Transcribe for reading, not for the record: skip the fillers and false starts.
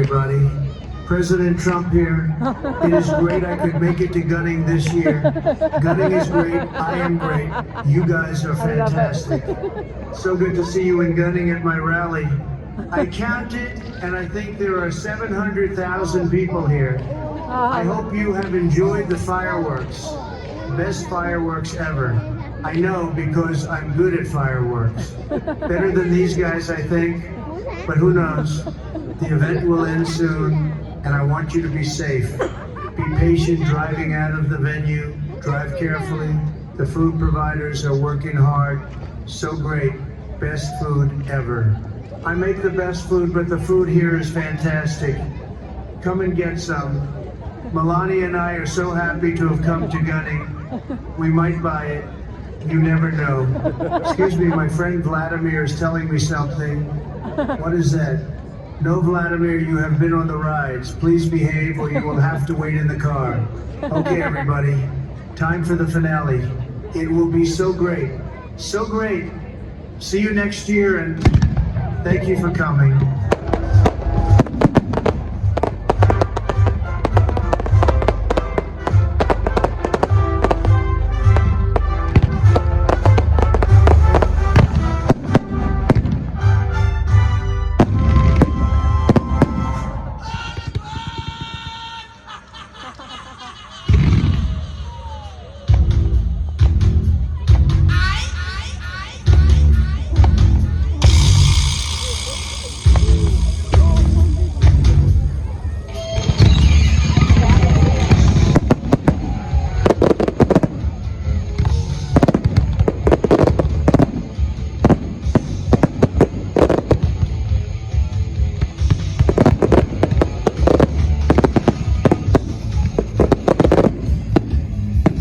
everybody. President Trump here. It is great I could make it to Gunning this year. Gunning is great. I am great. You guys are fantastic. So good to see you in Gunning at my rally. I counted, and I think there are 700,000 people here. I hope you have enjoyed the fireworks. Best fireworks ever. I know because I'm good at fireworks. Better than these guys, I think, but who knows? The event will end soon, and I want you to be safe. Be patient driving out of the venue. Drive carefully. The food providers are working hard. So great. Best food ever. I make the best food, but the food here is fantastic. Come and get some. Melania and I are so happy to have come to Gunning. We might buy it. You never know. Excuse me, my friend Vladimir is telling me something. What is that? No, Vladimir, you have been on the rides. Please behave or you will have to wait in the car. Okay, everybody. Time for the finale. It will be so great. So great. See you next year, and thank you for coming.